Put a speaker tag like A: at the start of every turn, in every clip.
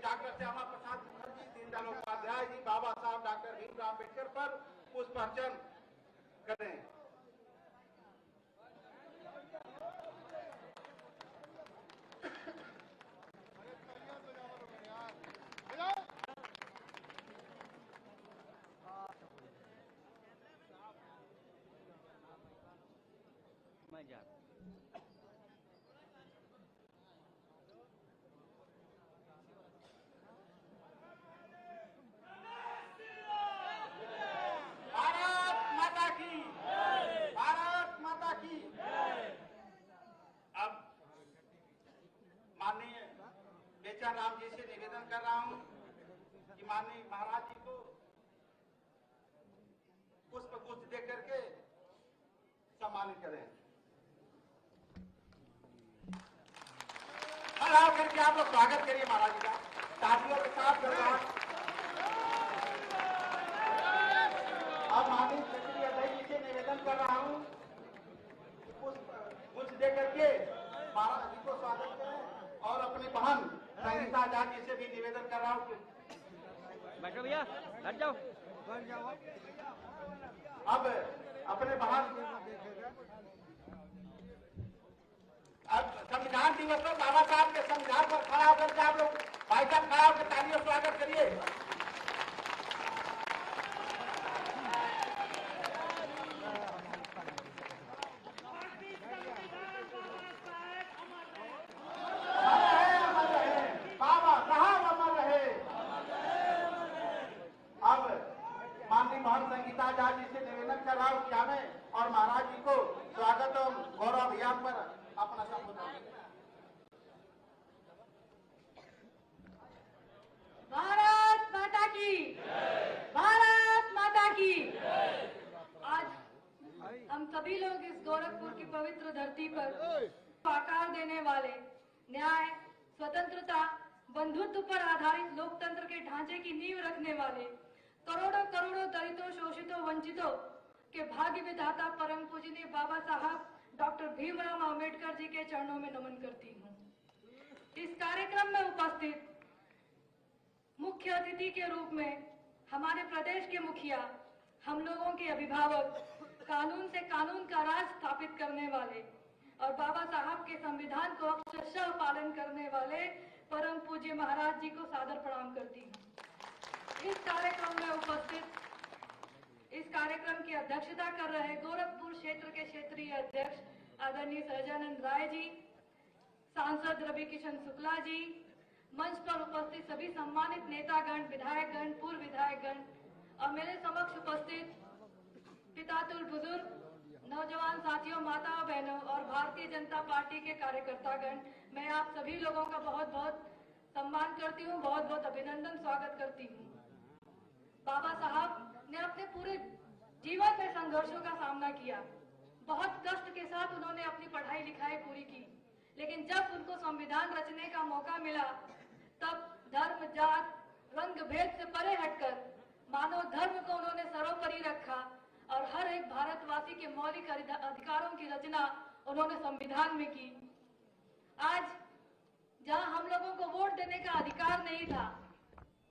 A: Doctor Shyama Prasad Mukherjee, Deendayal Upadhyay ji, बाबा साहब doctor Bhimrao Ambedkar पर पुष्प अर्चन करें। राम जी से निवेदन कर रहा हूं कि माननीय महाराज जी को पुष्प गुच्छ दे करके सम्मानित करें। खड़ा करके आप लोग स्वागत करिए महाराज जी का तालियों के साथ। अब माननीय क्षेत्रीय अध्यक्ष जी से निवेदन कर रहा हूं कि पुष्प गुच्छ दे करके महाराज जी को स्वागत करें और अपनी बहन संगीता आजाद जी से भी निवेदन कर रहा हूँ कि
B: बैठो भैया, बैठ जाओ।
A: अब अपने बहन अब संविधान दिवस पर बाबा साहब के संविधान पर खड़ा होकर आप लोग भाई साहब खड़ा होकर तालियों स्वागत करिए। महंत संगीता आजाद जी से निवेदन कर रहा हूं कि हमें और महाराज जी को स्वागत और गौरव अभियान पर अपना संबोधन।
C: भारत माता की, भारत माता की। आज हम सभी लोग इस गोरखपुर की पवित्र धरती पर आकार देने वाले न्याय, स्वतंत्रता, बंधुत्व पर आधारित लोकतंत्र के ढांचे की नींव रखने वाले करोड़ों करोड़ों दलितों, शोषितों, वंचितों के भाग्य विधाता परम पूजनीय बाबा साहब डॉक्टर भीमराव अम्बेडकर जी के चरणों में नमन करती हूँ। इस कार्यक्रम में उपस्थित मुख्य अतिथि के रूप में हमारे प्रदेश के मुखिया, हम लोगों के अभिभावक, कानून से कानून का राज स्थापित करने वाले और बाबा साहब के संविधान को अक्षरशः पालन करने वाले परम पूज्य महाराज जी को सादर प्रणाम करती हूँ। इस कार्यक्रम में उपस्थित, इस कार्यक्रम की अध्यक्षता कर रहे गोरखपुर क्षेत्र के क्षेत्रीय अध्यक्ष आदरणीय सहजानंद राय जी, सांसद रवि किशन शुक्ला जी, मंच पर उपस्थित सभी सम्मानित नेतागण, विधायकगण, पूर्व विधायकगण और मेरे समक्ष उपस्थित पितातुल बुजुर्ग, नौजवान साथियों, माताओं, बहनों और भारतीय जनता पार्टी के कार्यकर्तागण, मैं आप सभी लोगों का बहुत बहुत सम्मान करती हूँ, बहुत बहुत अभिनंदन, स्वागत करती हूँ। बाबा साहब ने अपने पूरे जीवन में संघर्षों का सामना किया। बहुत कष्ट के साथ उन्होंने अपनी पढ़ाई लिखाई पूरी की, लेकिन जब उनको संविधान रचने का मौका मिला तब धर्म, जात, रंग भेद से परे हटकर मानव धर्म को उन्होंने सर्वोपरि रखा और हर एक भारतवासी के मौलिक अधिकारों की रचना उन्होंने संविधान में की। आज जहां हम लोगों को वोट देने का अधिकार नहीं था,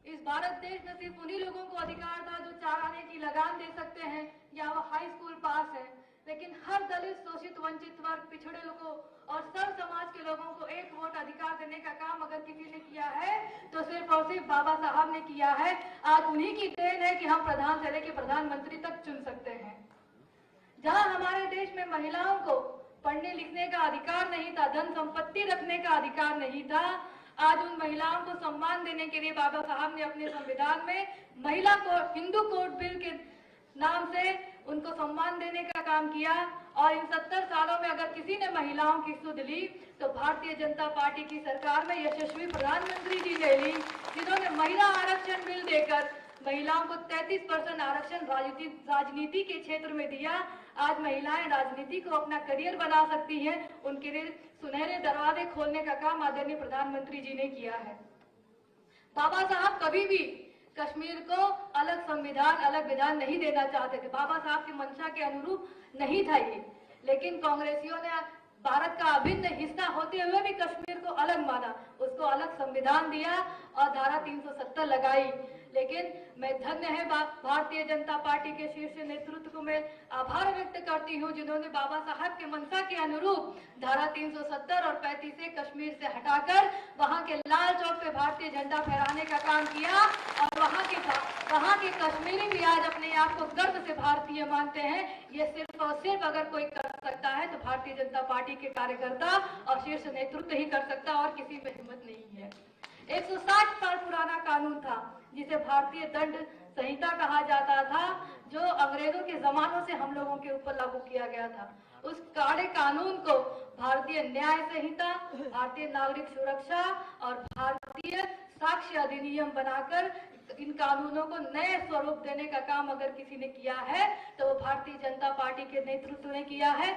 C: इस भारत देश में सिर्फ उन्हीं लोगों को अधिकार था जो 4 आने की लगान दे सकते हैं या वो हाई स्कूल पास है, लेकिन हर दलित, शोषित, वंचित वर्ग, पिछड़े लोगों और सर्व समाज के लोगों को एक वोट अधिकार देने का काम अगर किसी ने किया है तो सिर्फ और सिर्फ बाबा साहब ने किया है। आज उन्हीं की देन है कि हम प्रधान से लेकर प्रधानमंत्री तक चुन सकते हैं। जहां हमारे देश में महिलाओं को पढ़ने लिखने का अधिकार नहीं था, धन संपत्ति रखने का अधिकार नहीं था, आज उन महिलाओं को सम्मान देने के लिए बाबा साहब ने अपने संविधान में महिला को हिंदू कोड बिल के नाम से उनको सम्मान देने का काम किया। और इन 70 सालों में अगर किसी ने महिलाओं की सुध ली तो भारतीय जनता पार्टी की सरकार में यशस्वी प्रधानमंत्री जी ने ली, जिन्होंने महिला आरक्षण बिल देकर महिलाओं को 33% आरक्षण राजनीति के क्षेत्र में दिया। आज महिलाएं राजनीति को अपना करियर बना सकती हैं, उनके लिए सुनहरे दरवाजे खोलने का काम आदरणीय प्रधानमंत्री जी ने किया है। बाबा साहब कभी भी कश्मीर को अलग संविधान, अलग विधान नहीं देना चाहते थे, बाबा साहब की मंशा के अनुरूप नहीं था ये, लेकिन कांग्रेसियों ने भारत का अभिन्न हिस्सा होते हुए भी कश्मीर को अलग माना, उसको अलग संविधान दिया और धारा 370 लगाई। लेकिन मैं धन्य है भारतीय जनता पार्टी के शीर्ष नेतृत्व को मैं आभार व्यक्त करती हूँ, जिन्होंने बाबा साहब के मंशा के अनुरूप धारा 370 और 35 से कश्मीर से हटाकर वहाँ के लाल चौक पे भारतीय झंडा फहराने का काम किया। और वहाँ के कश्मीरी भी आज अपने आप को गर्व से भारतीय मानते हैं। ये सिर्फ और सिर्फ अगर कोई कर सकता है तो भारतीय जनता पार्टी के कार्यकर्ता और शीर्ष नेतृत्व ही कर सकता, और किसी में हिम्मत नहीं है। 160 साल पुराना कानून था जिसे भारतीय दंड संहिता कहा जाता था, जो अंग्रेजों के जमानों से हम लोगों के ऊपर लागू किया गया था। उस काले कानून को भारतीय न्याय संहिता, भारतीय नागरिक सुरक्षा और भारतीय साक्ष्य अधिनियम बनाकर इन कानूनों को नए स्वरूप देने का काम अगर किसी ने किया है तो वो भारतीय जनता पार्टी के नेतृत्व ने किया है।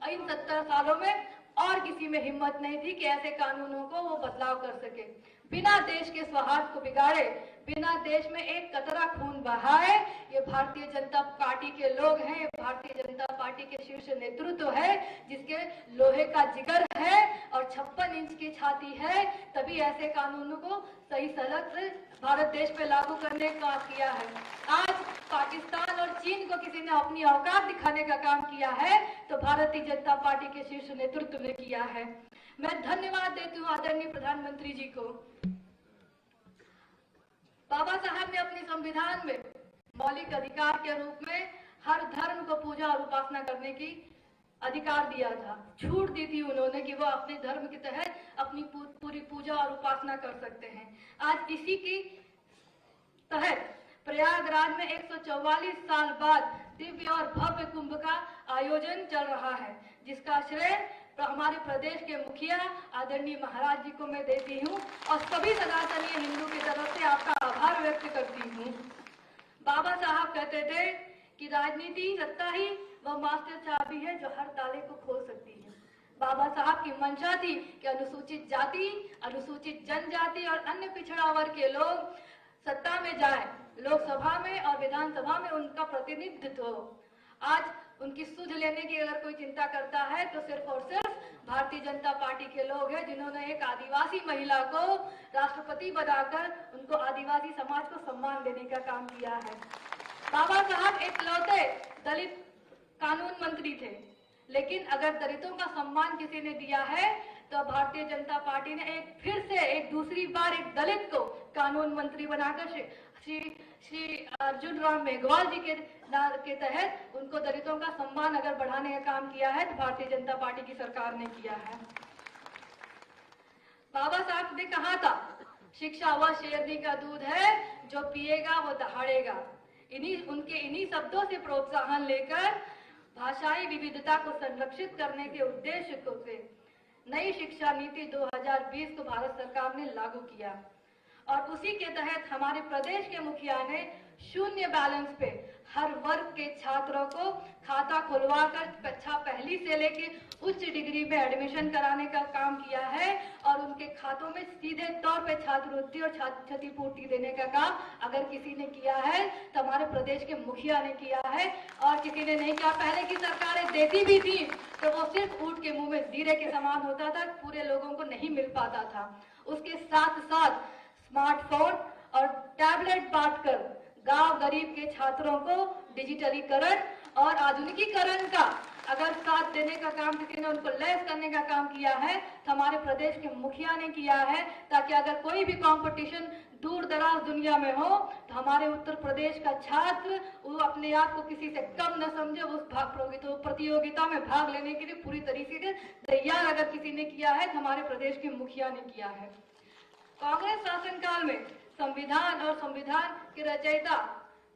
C: इन 70 सालों में और किसी में हिम्मत नहीं थी कि ऐसे कानूनों को वो बदलाव कर सके, बिना देश के सौहार्द को बिगाड़े, बिना देश में एक कतरा खून बहाए। ये भारतीय जनता पार्टी के लोग हैं, ये भारतीय जनता पार्टी के शीर्ष नेतृत्व है, जिसके लोहे का जिगर है और 56 इंच की छाती है, तभी ऐसे कानूनों को सही सलग से भारत देश पे लागू करने का किया है। आज पाकिस्तान और चीन को किसी ने अपनी औकात दिखाने का काम किया है तो भारतीय जनता पार्टी के शीर्ष नेतृत्व ने किया है। मैं धन्यवाद देती हूँ आदरणीय प्रधानमंत्री जी को। बाबा साहब ने अपने संविधान में मौलिक अधिकार के रूप में हर धर्म को पूजा और उपासना करने की अधिकार दिया था, छूट दी थी उन्होंने कि वो अपने धर्म के तहत अपनी पूरी पूजा और उपासना कर सकते हैं। आज इसी की तहत प्रयागराज में 144 साल बाद दिव्य और भव्य कुंभ का आयोजन चल रहा है, जिसका श्रेय हमारे प्रदेश के मुखिया आदरणीय महाराज जी को मैं देती हूँ और सभी सनातनी हिंदू की तरफ से आपका आभार व्यक्त करती हूँ। बाबा साहब कहते थे कि राजनीति सत्ता ही वह मास्टर चाबी है जो हर ताले को खोल सकती है। बाबा साहब की मंशा थी कि अनुसूचित जाति, अनुसूचित जनजाति और अन्य पिछड़ा वर्ग के लोग सत्ता में जाए, लोकसभा में और विधानसभा में उनका प्रतिनिधित्व हो। आज उनकी सुध लेने की अगर कोई चिंता करता है तो सिर्फ और सिर्फ भारतीय जनता पार्टी के लोग हैं, जिन्होंने एक आदिवासी महिला को राष्ट्रपति बनाकर उनको आदिवासी समाज को सम्मान देने का काम किया है। बाबा साहब एकलौते दलित कानून मंत्री थे, लेकिन अगर दलितों का सम्मान किसी ने दिया है तो भारतीय जनता पार्टी ने फिर से दूसरी बार एक दलित को कानून मंत्री बनाकर श्री अर्जुन राम मेघवाल जी के तहत उनको दलितों का सम्मान अगर बढ़ाने का काम किया है तो भारतीय जनता पार्टी की सरकार ने किया है। बाबा साहब ने कहा था, शिक्षा वह शेरनी का दूध है जो पिएगा वो दहाड़ेगा। इन्हीं शब्दों से प्रोत्साहन लेकर भाषाई विविधता को संरक्षित करने के उद्देश्य से नई शिक्षा नीति 2020 को भारत सरकार ने लागू किया और उसी के तहत हमारे प्रदेश के मुखिया ने शून्य बैलेंस पे हर वर्ग के छात्रों को खाता खुलवाकर कक्षा पहली से लेके उच्च डिग्री में एडमिशन कराने का काम किया है और उनके खातों में सीधे तौर पे छात्रवृत्ति और क्षतिपूर्ति देने का काम अगर किसी ने किया है तो हमारे प्रदेश के मुखिया ने किया है और किसी ने नहीं किया। पहले की सरकारें देती भी थी तो वो सिर्फ ऊंट के मुंह में जीरे के समान होता था, पूरे लोगों को नहीं मिल पाता था। उसके साथ साथ स्मार्टफोन और टैबलेट बांटकर गांव गरीब के छात्रों को डिजिटलीकरण और आधुनिकीकरण का अगर साथ देने का काम किसी ने उनको लैस करने का काम किया है तो हमारे प्रदेश के मुखिया ने किया है, ताकि अगर कोई भी कंपटीशन दूर दराज दुनिया में हो तो हमारे उत्तर प्रदेश का छात्र वो अपने आप को किसी से कम न समझे, उस प्रतियोगिता में भाग लेने के लिए पूरी तरीके से तैयार अगर किसी ने किया है तो हमारे प्रदेश के मुखिया ने किया है। कांग्रेस शासनकाल में संविधान और संविधान के रचयिता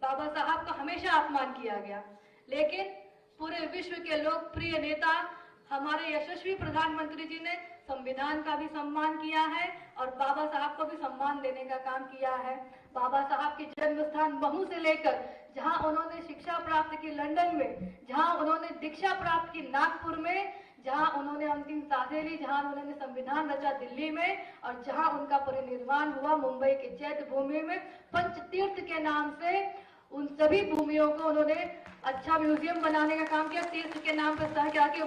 C: बाबा साहब का हमेशा अपमान किया गया, लेकिन पूरे विश्व के लोकप्रिय नेता हमारे यशस्वी प्रधानमंत्री जी ने संविधान का भी सम्मान किया है और बाबा साहब को भी सम्मान देने का काम किया है। बाबा साहब के जन्म स्थान महू से लेकर जहां उन्होंने शिक्षा प्राप्त की लंदन में, जहां उन्होंने दीक्षा प्राप्त की नागपुर में, जहां उन्होंने अंतिम सांसें ली, जहां उन्होंने संविधान रचा दिल्ली में और जहां उनका परिनिर्वाण हुआ मुंबई के चैत्य भूमि में, पंचतीर्थ के नाम से उन सभी भूमियों को उन्होंने अच्छा म्यूजियम बनाने का काम किया। तीर्थ के नाम पर सह जाके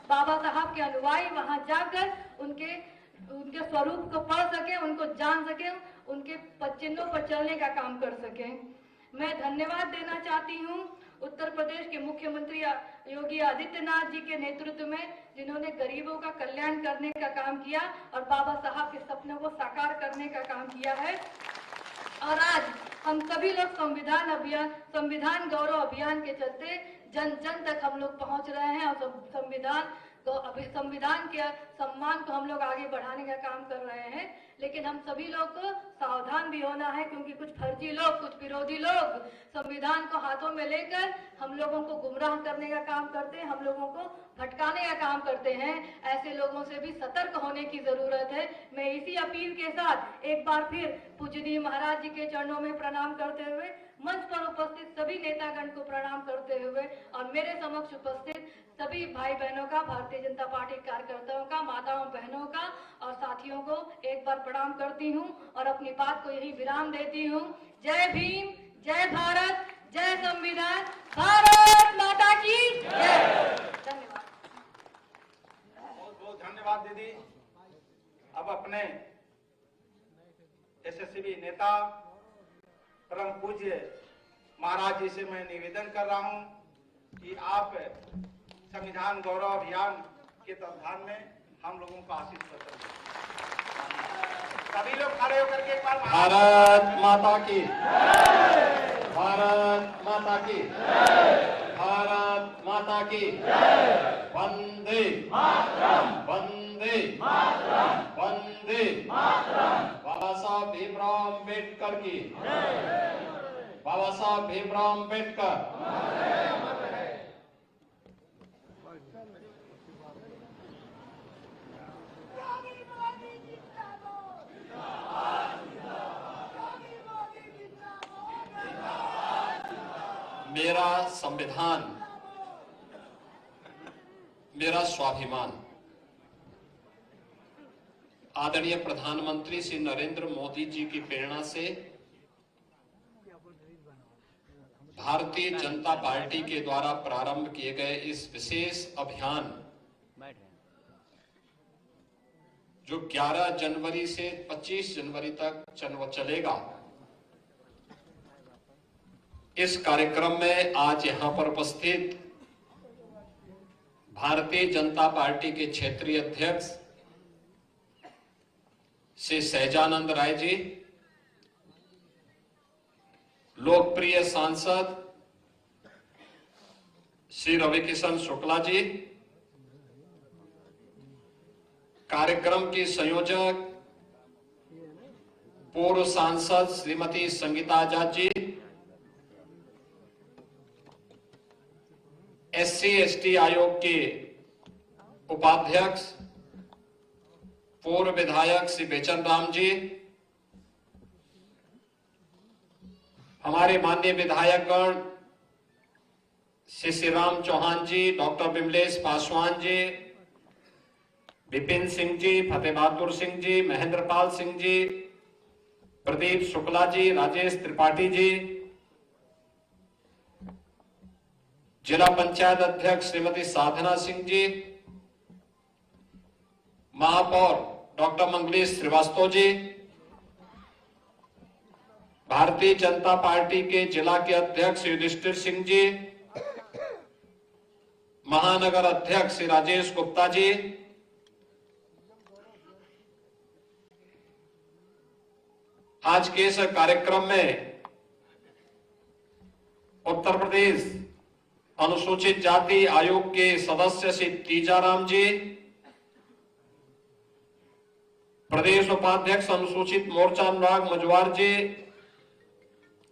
C: बाबा साहब के अनुयायी वहां जाकर उनके स्वरूप को पढ़ सके, उनको जान सके उनके चिन्हों पर चलने का काम कर सकें। मैं धन्यवाद देना चाहती हूँ उत्तर प्रदेश के मुख्यमंत्री योगी आदित्यनाथ जी के नेतृत्व में, जिन्होंने गरीबों का कल्याण करने का काम किया और बाबा साहब के सपनों को साकार करने का काम किया है। और आज हम सभी लोग संविधान गौरव अभियान के चलते जन जन तक हम लोग पहुंच रहे हैं और संविधान के सम्मान को हम लोग आगे बढ़ाने का काम कर रहे हैं। लेकिन हम सभी लोग को सावधान भी होना है, क्योंकि कुछ फर्जी लोग, कुछ विरोधी लोग संविधान को हाथों में लेकर हम लोगों को गुमराह करने का काम करते हैं, हम लोगों को भटकाने का काम करते हैं। ऐसे लोगों से भी सतर्क होने की जरूरत है। मैं इसी अपील के साथ एक बार फिर पूजनीय महाराज जी के चरणों में प्रणाम करते हुए, मंच पर उपस्थित सभी नेतागण को प्रणाम करते हुए और मेरे समक्ष उपस्थित सभी भाई बहनों का, भारतीय जनता पार्टी कार्यकर्ताओं का, माताओं बहनों का और साथियों को एक बार प्रणाम करती हूं और अपनी बात को यही विराम देती हूं। जय भीम, जय भारत, जय संविधान, भारत माता की जय। धन्यवाद।
A: बहुत बहुत धन्यवाद दीदी। अब अपने यशस्वी नेता परम पूज्य महाराज जी से मैं निवेदन कर रहा हूं कि आप संविधान गौरव अभियान के तत्वाधान में हम लोगों को आशीष प्रदान करें। सभी लोग खड़े होकर के एक बार
D: भारत माता की, भारत माता की, भारत माता की, वंदे वंदे वंदे। बाबा साहब भीमराव अम्बेडकर की, बाबा साहब भीमराव अम्बेडकर। मेरा संविधान मेरा स्वाभिमान। आदरणीय प्रधानमंत्री श्री नरेंद्र मोदी जी की प्रेरणा से भारतीय जनता पार्टी के द्वारा प्रारंभ किए गए इस विशेष अभियान, जो 11 जनवरी से 25 जनवरी तक चलेगा, इस कार्यक्रम में आज यहां पर उपस्थित भारतीय जनता पार्टी के क्षेत्रीय अध्यक्ष श्री सहजानंद राय जी, लोकप्रिय सांसद श्री रविकिशन शुक्ला जी, कार्यक्रम की संयोजक पूर्व सांसद श्रीमती संगीता आजाद जी, SC/ST आयोग के उपाध्यक्ष पूर्व विधायक श्री बेचन राम जी, हमारे माननीय विधायकगण श्री श्रीराम चौहान जी, डॉक्टर विमलेश पासवान जी, विपिन सिंह जी, फतेह बहादुर सिंह जी, महेंद्र पाल सिंह जी, प्रदीप शुक्ला जी, राजेश त्रिपाठी जी, जिला पंचायत अध्यक्ष श्रीमती साधना सिंह जी, महापौर डॉक्टर मंगलेश श्रीवास्तव जी, भारतीय जनता पार्टी के जिला के अध्यक्ष युधिष्ठिर सिंह जी, महानगर अध्यक्ष श्री राजेश गुप्ता जी, आज के इस कार्यक्रम में उत्तर प्रदेश अनुसूचित जाति आयोग के सदस्य श्री तीजाराम जी, प्रदेश उपाध्यक्ष अनुसूचित मोर्चा अनुराग मजवार जी,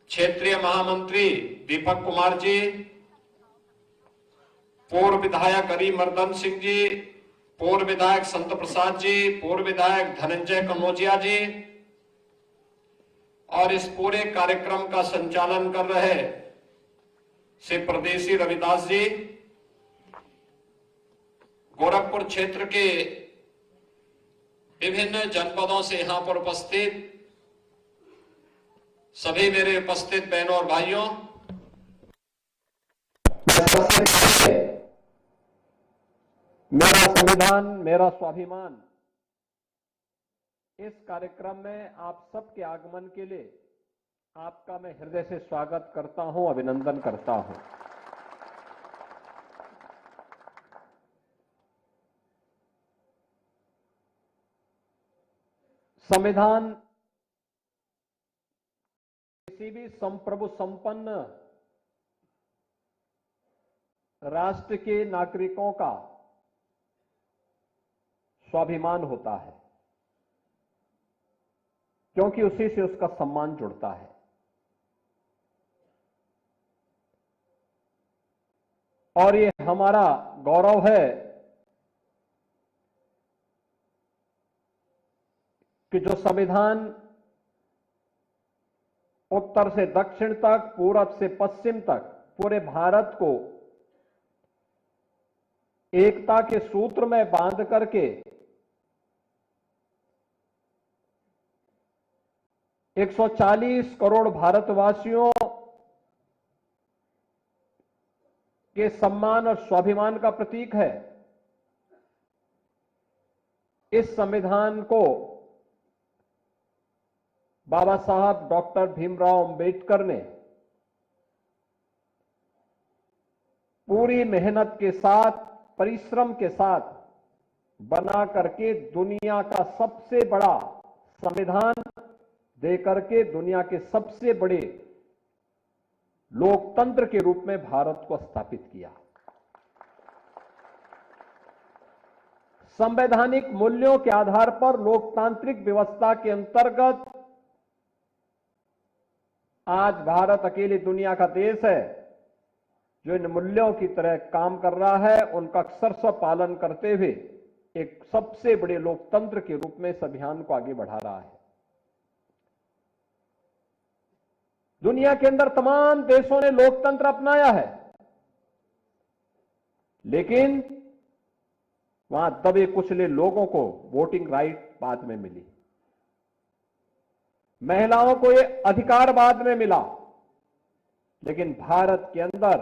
D: क्षेत्रीय महामंत्री दीपक कुमार जी, पूर्व विधायक हरिमर्दन सिंह जी, पूर्व विधायक संत प्रसाद जी, पूर्व विधायक धनंजय कनौजिया जी, और इस पूरे कार्यक्रम का संचालन कर रहे श्री परदेशी रविदास जी, गोरखपुर क्षेत्र के विभिन्न जनपदों से यहां पर उपस्थित सभी मेरे उपस्थित बहनों और भाइयों, मेरा संविधान मेरा स्वाभिमान
E: इस कार्यक्रम में आप सबके आगमन के लिए आपका मैं हृदय से स्वागत करता हूं, अभिनंदन करता हूं। संविधान किसी भी संप्रभु संपन्न राष्ट्र के नागरिकों का स्वाभिमान होता है, क्योंकि उसी से उसका सम्मान जुड़ता है। और ये हमारा गौरव है कि जो संविधान उत्तर से दक्षिण तक, पूरब से पश्चिम तक पूरे भारत को एकता के सूत्र में बांध करके 140 करोड़ भारतवासियों के सम्मान और स्वाभिमान का प्रतीक है। इस संविधान को बाबा साहब डॉक्टर भीमराव अंबेडकर ने पूरी मेहनत के साथ, परिश्रम के साथ बना करके दुनिया का सबसे बड़ा संविधान देकर के दुनिया के सबसे बड़े लोकतंत्र के रूप में भारत को स्थापित किया। संवैधानिक मूल्यों के आधार पर लोकतांत्रिक व्यवस्था के अंतर्गत आज भारत अकेली दुनिया का देश है जो इन मूल्यों की तरह काम कर रहा है, उनका अक्षरशः पालन करते हुए एक सबसे बड़े लोकतंत्र के रूप में इस अभियान को आगे बढ़ा रहा है। दुनिया के अंदर तमाम देशों ने लोकतंत्र अपनाया है, लेकिन वहां दबे कुचले लोगों को वोटिंग राइट बाद में मिली, महिलाओं को यह अधिकार बाद में मिला। लेकिन भारत के अंदर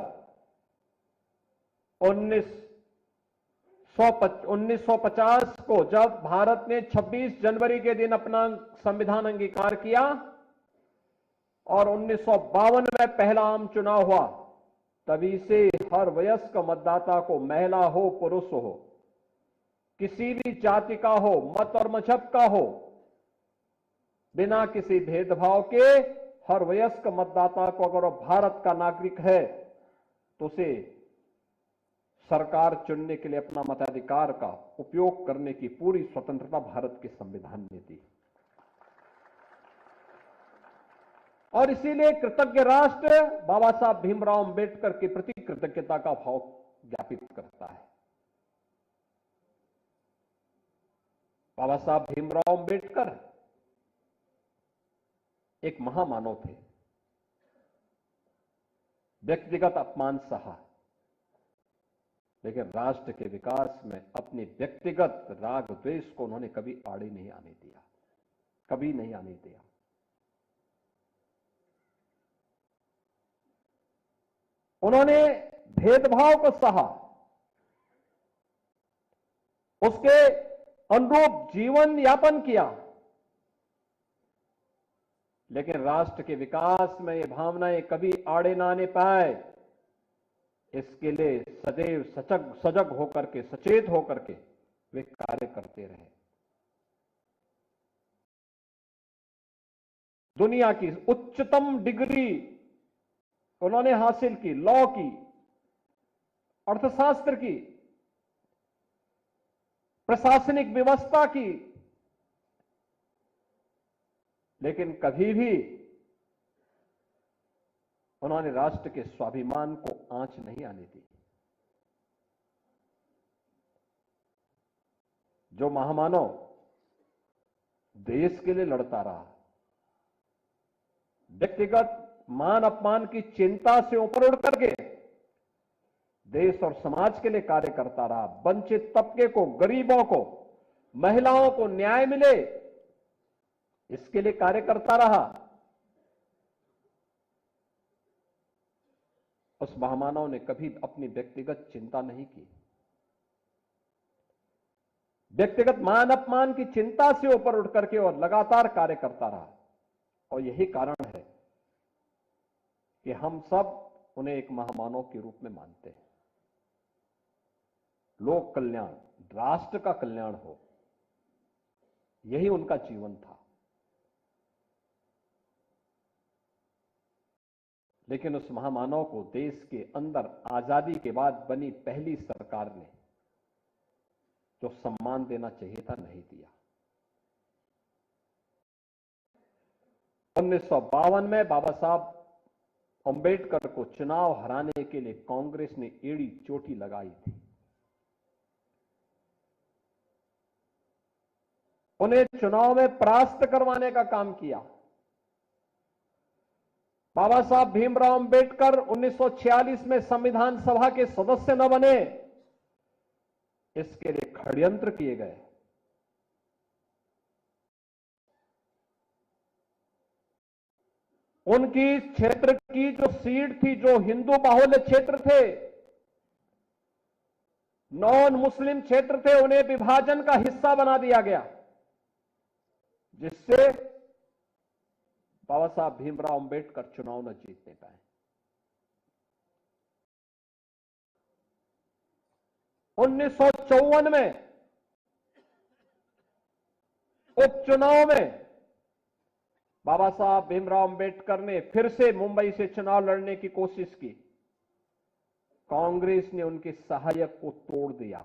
E: 1950 को जब भारत ने 26 जनवरी के दिन अपना संविधान अंगीकार किया और 1952 में पहला आम चुनाव हुआ, तभी से हर वयस्क मतदाता को, महिला हो पुरुष हो, किसी भी जाति का हो, मत और मजहब का हो, बिना किसी भेदभाव के हर वयस्क मतदाता को अगर वो भारत का नागरिक है तो उसे सरकार चुनने के लिए अपना मताधिकार का उपयोग करने की पूरी स्वतंत्रता भारत के संविधान ने दी। और इसीलिए कृतज्ञ राष्ट्र बाबा साहब भीमराव अंबेडकर के प्रति कृतज्ञता का भाव ज्ञापित करता है। बाबा साहब भीमराव अंबेडकर एक महामानव थे। व्यक्तिगत अपमान सहा, लेकिन राष्ट्र के विकास में अपने व्यक्तिगत राग द्वेष को उन्होंने कभी आड़े नहीं आने दिया, कभी नहीं आने दिया। उन्होंने भेदभाव को सहा, उसके अनुरूप जीवन यापन किया, लेकिन राष्ट्र के विकास में ये भावनाएं कभी आड़े ना आने पाए, इसके लिए सदैव सजग होकर के, सचेत होकर के वे कार्य करते रहे। दुनिया की उच्चतम डिग्री उन्होंने हासिल की, लॉ की, अर्थशास्त्र की, प्रशासनिक व्यवस्था की, लेकिन कभी भी उन्होंने राष्ट्र के स्वाभिमान को आंच नहीं आने दी। जो महामानव देश के लिए लड़ता रहा, व्यक्तिगत मान अपमान की चिंता से ऊपर उठ करके देश और समाज के लिए कार्य करता रहा, वंचित तबके को, गरीबों को, महिलाओं को न्याय मिले, इसके लिए कार्य करता रहा, उस महामानव ने कभी अपनी व्यक्तिगत चिंता नहीं की। व्यक्तिगत मान अपमान की चिंता से ऊपर उठ करके और लगातार कार्य करता रहा। और यही कारण है कि हम सब उन्हें एक महामानव के रूप में मानते हैं। लोक कल्याण, राष्ट्र का कल्याण हो, यही उनका जीवन था। लेकिन उस महामानव को देश के अंदर आजादी के बाद बनी पहली सरकार ने जो सम्मान देना चाहिए था, नहीं दिया। 1952 में बाबा साहब अंबेडकर को चुनाव हराने के लिए कांग्रेस ने एड़ी चोटी लगाई थी। उन्हें चुनाव में परास्त करवाने का काम किया। बाबा साहब भीमराव अंबेडकर 1946 में संविधान सभा के सदस्य न बने, इसके लिए षड्यंत्र किए गए। उनकी क्षेत्र की जो सीट थी, जो हिंदू बाहुल्य क्षेत्र थे, नॉन मुस्लिम क्षेत्र थे, उन्हें विभाजन का हिस्सा बना दिया गया, जिससे बाबा साहब भीमराव अंबेडकर चुनाव न जीतने पाए। 1954 में उपचुनाव में बाबा साहब भीमराव अंबेडकर ने फिर से मुंबई से चुनाव लड़ने की कोशिश की। कांग्रेस ने उनके सहायक को तोड़ दिया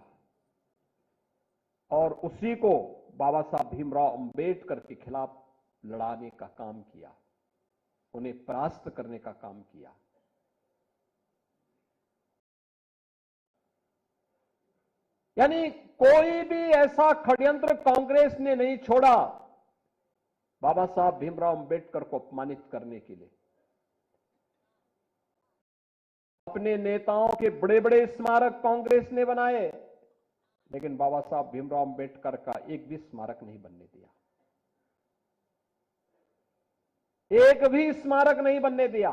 E: और उसी को बाबा साहब भीमराव अंबेडकर के खिलाफ लड़ाने का काम किया, उन्हें परास्त करने का काम किया। यानी कोई भी ऐसा षड्यंत्र कांग्रेस ने नहीं छोड़ा बाबा साहब भीमराव अंबेडकर को अपमानित करने के लिए। अपने नेताओं के बड़े बड़े स्मारक कांग्रेस ने बनाए, लेकिन बाबा साहब भीमराव अंबेडकर का एक भी स्मारक नहीं बनने दिया, एक भी स्मारक नहीं बनने दिया।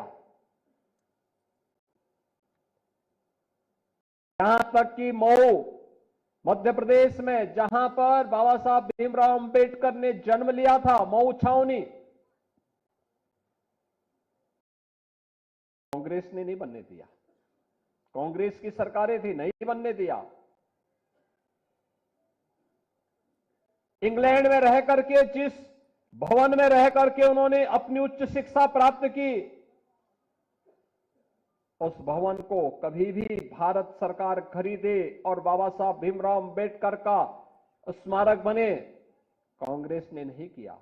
E: यहां तक कि मऊ मध्य प्रदेश में, जहां पर बाबा साहब भीमराव अंबेडकर ने जन्म लिया था, मऊ छावनी, कांग्रेस ने नहीं बनने दिया। कांग्रेस की सरकारें थी, नहीं बनने दिया। इंग्लैंड में रह करके, जिस भवन में रह करके उन्होंने अपनी उच्च शिक्षा प्राप्त की, उस भवन को कभी भी भारत सरकार खरीदे और बाबा साहब भीमराव अंबेडकर का स्मारक बने, कांग्रेस ने नहीं किया।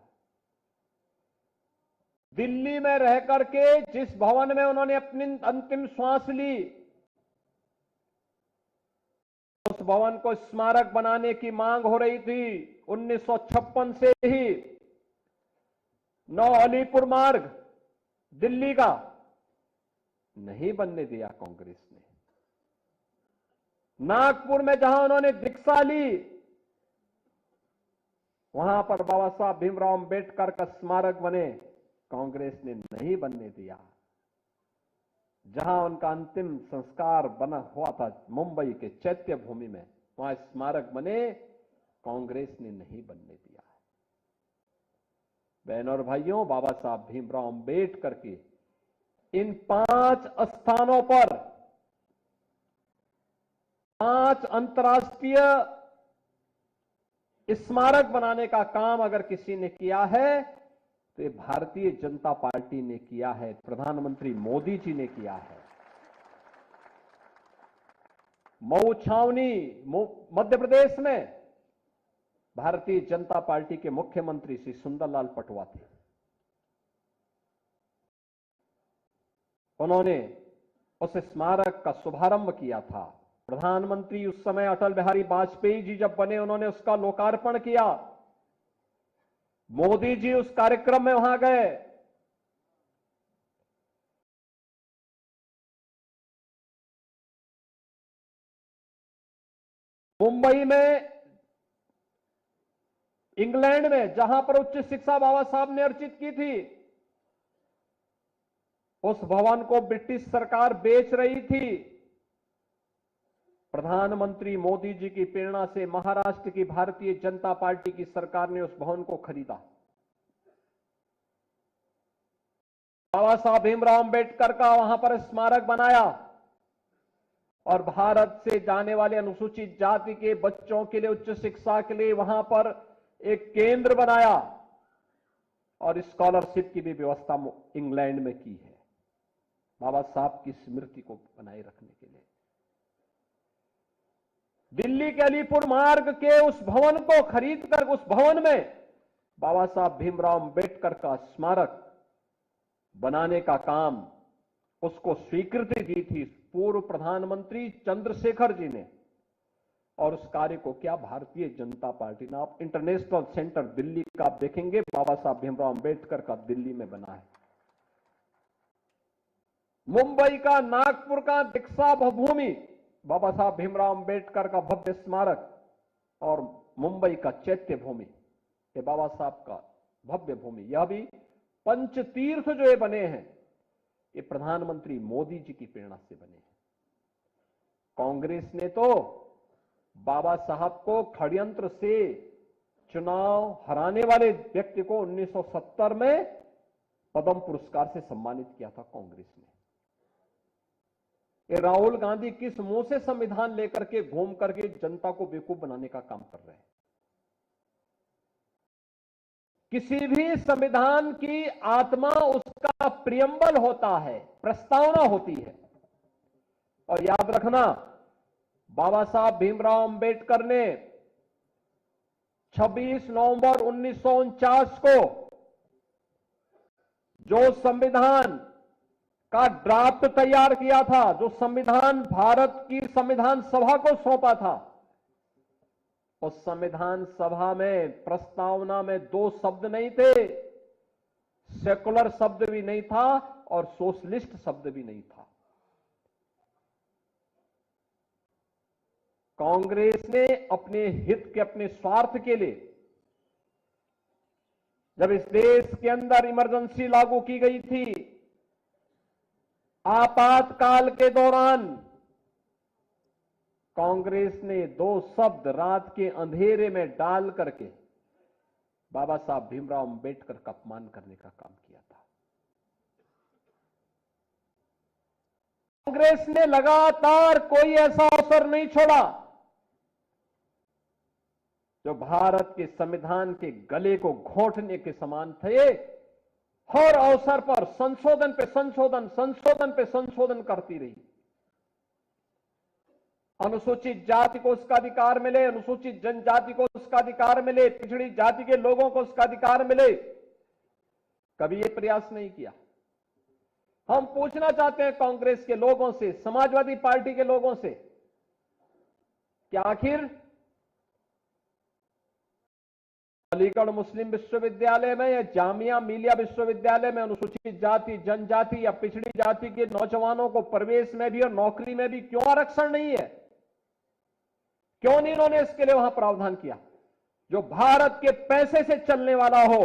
E: दिल्ली में रह करके जिस भवन में उन्होंने अपनी अंतिम श्वास ली, उस भवन को स्मारक बनाने की मांग हो रही थी 1956 से ही। 9 अलीपुर मार्ग दिल्ली का नहीं बनने दिया कांग्रेस ने। नागपुर में जहां उन्होंने दीक्षा ली, वहां पर बाबा साहब भीमराव अंबेडकर का स्मारक बने, कांग्रेस ने नहीं बनने दिया। जहां उनका अंतिम संस्कार बना हुआ था मुंबई के चैत्य भूमि में, वहां स्मारक बने, कांग्रेस ने नहीं बनने दिया। बहनों और भाइयों, बाबा साहब भीमराव अंबेडकर की इन 5 स्थानों पर 5 अंतर्राष्ट्रीय स्मारक बनाने का काम अगर किसी ने किया है तो ये भारतीय जनता पार्टी ने किया है, प्रधानमंत्री मोदी जी ने किया है। मऊ छावनी मध्य प्रदेश में भारतीय जनता पार्टी के मुख्यमंत्री श्री सुंदरलाल पटवा थे। उन्होंने उस स्मारक का शुभारंभ किया था। प्रधानमंत्री उस समय अटल बिहारी वाजपेयी जी जब बने, उन्होंने उसका लोकार्पण किया। मोदी जी उस कार्यक्रम में वहां गए। मुंबई में, इंग्लैंड में, जहां पर उच्च शिक्षा बाबा साहब ने अर्जित की थी, उस भवन को ब्रिटिश सरकार बेच रही थी। प्रधानमंत्री मोदी जी की प्रेरणा से महाराष्ट्र की भारतीय जनता पार्टी की सरकार ने उस भवन को खरीदा। बाबा साहब भीमराव अंबेडकर का वहां पर स्मारक बनाया और भारत से जाने वाले अनुसूचित जाति के बच्चों के लिए उच्च शिक्षा के लिए वहां पर एक केंद्र बनाया और स्कॉलरशिप की भी व्यवस्था इंग्लैंड में की है, बाबा साहब की स्मृति को बनाए रखने के लिए। दिल्ली के अलीपुर मार्ग के उस भवन को खरीदकर उस भवन में बाबा साहब भीमराव अंबेडकर का स्मारक बनाने का काम, उसको स्वीकृति दी थी पूर्व प्रधानमंत्री चंद्रशेखर जी ने, और उस कार्य को क्या भारतीय जनता पार्टी ने, आप इंटरनेशनल सेंटर दिल्ली का आप देखेंगे बाबा साहब भीमराव अंबेडकर का दिल्ली में बना है। मुंबई का नागपुर का दीक्षा भूमि बाबा साहब भीमराव अंबेडकर का भव्य स्मारक, और मुंबई का चैत्य भूमि ये बाबा साहब का भव्य भूमि, यह भी पंचतीर्थ जो ये बने हैं ये प्रधानमंत्री मोदी जी की प्रेरणा से बने हैं। कांग्रेस ने तो बाबा साहब को षड्यंत्र से चुनाव हराने वाले व्यक्ति को 1970 में पद्म पुरस्कार से सम्मानित किया था कांग्रेस ने। ये राहुल गांधी किस मुंह से संविधान लेकर के घूम करके जनता को बेवकूफ बनाने का काम कर रहे हैं। किसी भी संविधान की आत्मा उसका प्रियम्बल होता है, प्रस्तावना होती है, और याद रखना बाबा साहब भीमराव अंबेडकर ने 26 नवंबर 1949 को जो संविधान का ड्राफ्ट तैयार किया था, जो संविधान भारत की संविधान सभा को सौंपा था, उस संविधान सभा में प्रस्तावना में 2 शब्द नहीं थे, सेकुलर शब्द भी नहीं था और सोशलिस्ट शब्द भी नहीं था। कांग्रेस ने अपने हित के, अपने स्वार्थ के लिए जब इस देश के अंदर इमरजेंसी लागू की गई थी, आपातकाल के दौरान कांग्रेस ने 2 शब्द रात के अंधेरे में डाल करके बाबा साहब भीमराव अंबेडकर का अपमान करने का काम किया था। कांग्रेस ने लगातार कोई ऐसा अवसर नहीं छोड़ा जो भारत के संविधान के गले को घोंटने के समान थे। हर अवसर पर संशोधन पे संशोधन, संशोधन पे संशोधन करती रही। अनुसूचित जाति को उसका अधिकार मिले, अनुसूचित जनजाति को उसका अधिकार मिले, पिछड़ी जाति के लोगों को उसका अधिकार मिले, कभी ये प्रयास नहीं किया। हम पूछना चाहते हैं कांग्रेस के लोगों से, समाजवादी पार्टी के लोगों से, क्या आखिर अलीगढ़ मुस्लिम विश्वविद्यालय में या जामिया मिलिया विश्वविद्यालय में अनुसूचित जाति, जनजाति या पिछड़ी जाति के नौजवानों को प्रवेश में भी और नौकरी में भी क्यों आरक्षण नहीं है? क्यों नहीं इन्होंने इसके लिए वहां प्रावधान किया? जो भारत के पैसे से चलने वाला हो,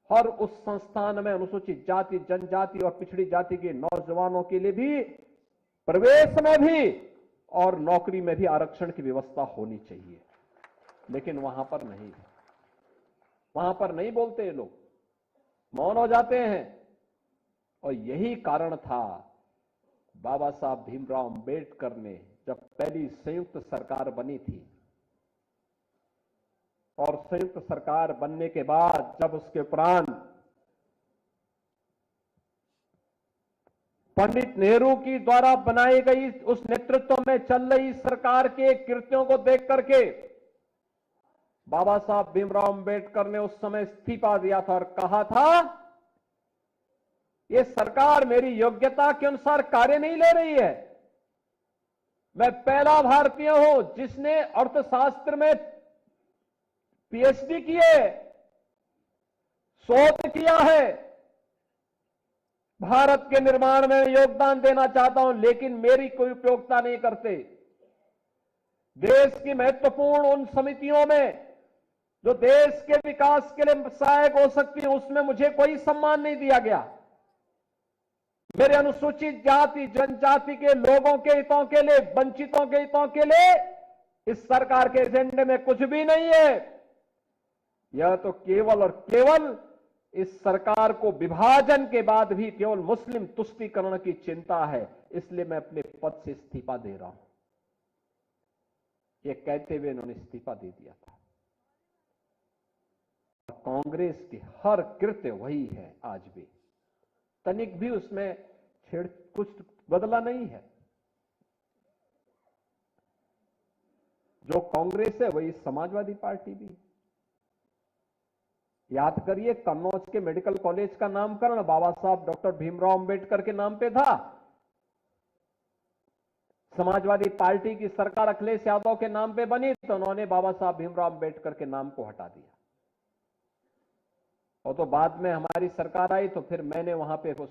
E: हर उस संस्थान में अनुसूचित जाति, जनजाति और पिछड़ी जाति के नौजवानों के लिए भी प्रवेश में भी और नौकरी में भी आरक्षण की व्यवस्था होनी चाहिए। लेकिन वहां पर नहीं, वहां पर नहीं बोलते ये लोग, मौन हो जाते हैं। और यही कारण था बाबा साहब भीमराव अंबेडकर ने जब पहली संयुक्त सरकार बनी थी, और संयुक्त सरकार बनने के बाद जब उसके उपरांत पंडित नेहरू की द्वारा बनाई गई उस नेतृत्व में चल रही सरकार के कृत्यों को देख करके बाबा साहब भीमराव अंबेडकर ने उस समय इस्तीफा दिया था और कहा था, यह सरकार मेरी योग्यता के अनुसार कार्य नहीं ले रही है। मैं पहला भारतीय हूं जिसने अर्थशास्त्र में पीएचडी की है, शोध किया है, भारत के निर्माण में योगदान देना चाहता हूं, लेकिन मेरी कोई उपयोगिता नहीं करते। देश की महत्वपूर्ण उन समितियों में जो देश के विकास के लिए सहायक हो सकती है, उसमें मुझे कोई सम्मान नहीं दिया गया। मेरे अनुसूचित जाति जनजाति के लोगों के हितों के लिए, वंचितों के हितों के लिए इस सरकार के एजेंडे में कुछ भी नहीं है। यह तो केवल और केवल इस सरकार को विभाजन के बाद भी केवल मुस्लिम तुष्टीकरण की चिंता है। इसलिए मैं अपने पद से इस्तीफा दे रहा हूं। ये कहते हुए इन्होंने इस्तीफा दे दिया था। कांग्रेस की हर कृत्य वही है आज भी, तनिक भी उसमें कुछ बदला नहीं है। जो कांग्रेस है वही समाजवादी पार्टी भी। याद करिए, कन्नौज के मेडिकल कॉलेज का नामकरण बाबा साहब डॉक्टर भीमराव अंबेडकर के नाम पे था। समाजवादी पार्टी की सरकार अखिलेश यादव के नाम पे बनी तो उन्होंने बाबा साहब भीमराव अंबेडकर के नाम को हटा दिया। और तो बाद में हमारी सरकार आई तो फिर मैंने वहां पे उस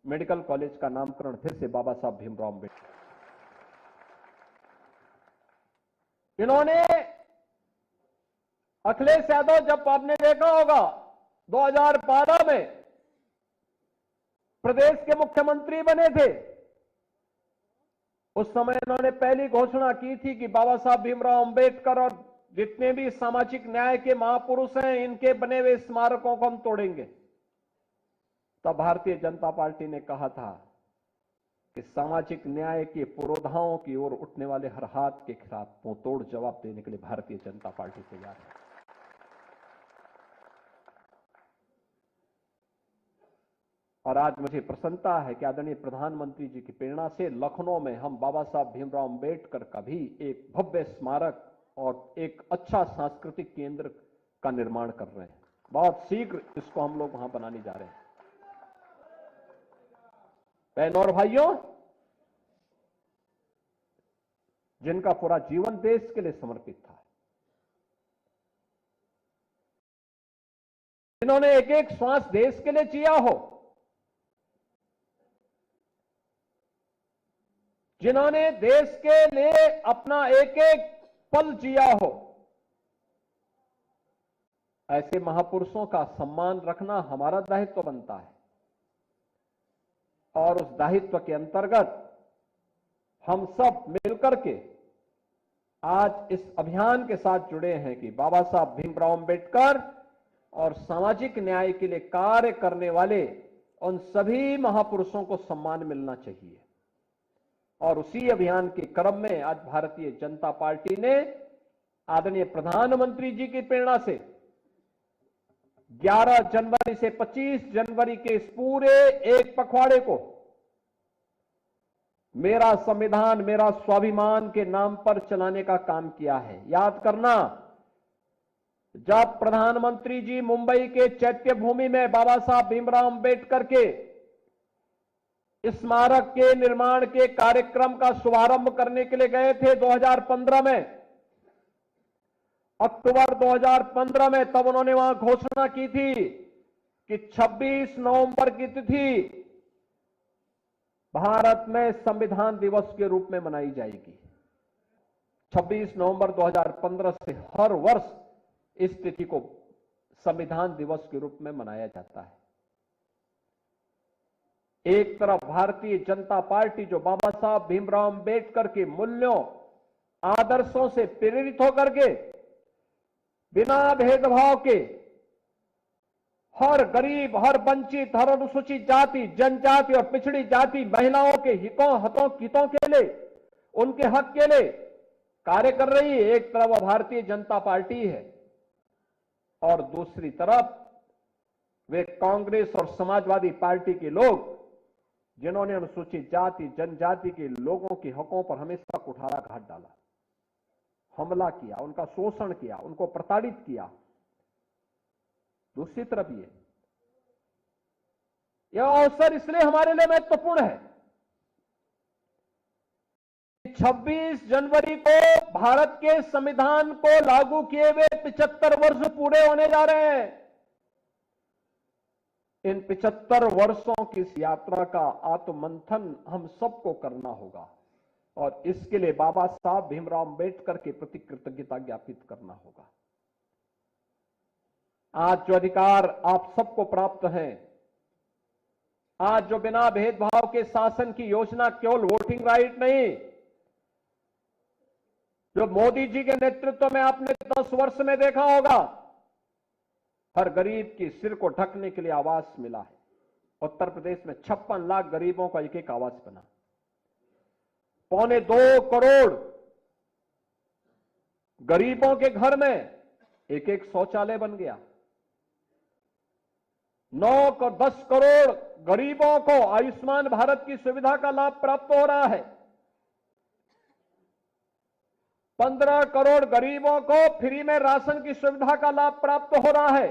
E: मेडिकल कॉलेज का नामकरण फिर से बाबा साहब भीमराव अंबेडकर। इन्होंने अखिलेश यादव, जब आपने देखा होगा 2012 में प्रदेश के मुख्यमंत्री बने थे, उस समय इन्होंने पहली घोषणा की थी कि बाबा साहब भीमराव अंबेडकर और जितने भी सामाजिक न्याय के महापुरुष हैं, इनके बने हुए स्मारकों को हम तोड़ेंगे। तब भारतीय जनता पार्टी ने कहा था कि सामाजिक न्याय के पुरोधाओं की ओर उठने वाले हर हाथ के खिलाफ मुंहतोड़ जवाब देने के लिए भारतीय जनता पार्टी तैयार है। और आज मुझे प्रसन्नता है कि आदरणीय प्रधानमंत्री जी की प्रेरणा से लखनऊ में हम बाबा साहब भीमराव अंबेडकर का भी एक भव्य स्मारक और एक अच्छा सांस्कृतिक केंद्र का निर्माण कर रहे हैं। बहुत शीघ्र इसको हम लोग वहां बनाने जा रहे हैं। बहनों और भाइयों, जिनका पूरा जीवन देश के लिए समर्पित था, जिन्होंने एक एक श्वास देश के लिए जिया हो, जिन्होंने देश के लिए अपना एक एक पल जिया हो, ऐसे महापुरुषों का सम्मान रखना हमारा दायित्व बनता है। और उस दायित्व के अंतर्गत हम सब मिलकर के आज इस अभियान के साथ जुड़े हैं कि बाबा साहब भीमराव अंबेडकर और सामाजिक न्याय के लिए कार्य करने वाले उन सभी महापुरुषों को सम्मान मिलना चाहिए। और उसी अभियान के क्रम में आज भारतीय जनता पार्टी ने आदरणीय प्रधानमंत्री जी की प्रेरणा से 11 जनवरी से 25 जनवरी के इस पूरे एक पखवाड़े को मेरा संविधान मेरा स्वाभिमान के नाम पर चलाने का काम किया है। याद करना, जब प्रधानमंत्री जी मुंबई के चैत्य भूमि में बाबा साहब भीमराव अंबेडकर के स्मारक के निर्माण के कार्यक्रम का शुभारंभ करने के लिए गए थे 2015 में, अक्टूबर 2015 में, तब उन्होंने वहां घोषणा की थी कि 26 नवंबर की तिथि भारत में संविधान दिवस के रूप में मनाई जाएगी। 26 नवंबर 2015 से हर वर्ष इस तिथि को संविधान दिवस के रूप में मनाया जाता है। एक तरफ भारतीय जनता पार्टी जो बाबा साहब भीमराव अंबेडकर के मूल्यों आदर्शों से प्रेरित होकर के बिना भेदभाव के हर गरीब, हर वंचित, हर अनुसूचित जाति, जनजाति और पिछड़ी जाति महिलाओं के हितों के लिए, उनके हक के लिए कार्य कर रही है। एक तरफ वह भारतीय जनता पार्टी है और दूसरी तरफ वे कांग्रेस और समाजवादी पार्टी के लोग जिन्होंने अनुसूचित जाति जनजाति के लोगों के हकों पर हमेशा कुठाराघात डाला, हमला किया, उनका शोषण किया, उनको प्रताड़ित किया। दूसरी तरफ यह अवसर इसलिए हमारे लिए महत्वपूर्ण है। 26 जनवरी को भारत के संविधान को लागू किए हुए 75 वर्ष पूरे होने जा रहे हैं। इन 75 वर्षों की इस यात्रा का आत्ममंथन हम सबको करना होगा और इसके लिए बाबा साहब भीमराव अंबेडकर के प्रति कृतज्ञता ज्ञापित करना होगा। आज जो अधिकार आप सबको प्राप्त हैं, आज जो बिना भेदभाव के शासन की योजना केवल वोटिंग राइट नहीं, जो मोदी जी के नेतृत्व में आपने 10 वर्ष में देखा होगा, हर गरीब की सिर को ढकने के लिए आवास मिला है। उत्तर प्रदेश में 56 लाख गरीबों का एक एक आवास बना। 2.25 करोड़ गरीबों के घर में एक एक शौचालय बन गया। 10 करोड़ गरीबों को आयुष्मान भारत की सुविधा का लाभ प्राप्त हो रहा है। 15 करोड़ गरीबों को फ्री में राशन की सुविधा का लाभ प्राप्त हो रहा है।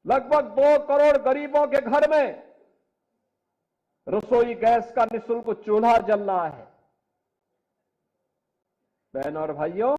E: लगभग 2 करोड़ गरीबों के घर में रसोई गैस का निःशुल्क चूल्हा जल रहा है। बहनों और भाइयों,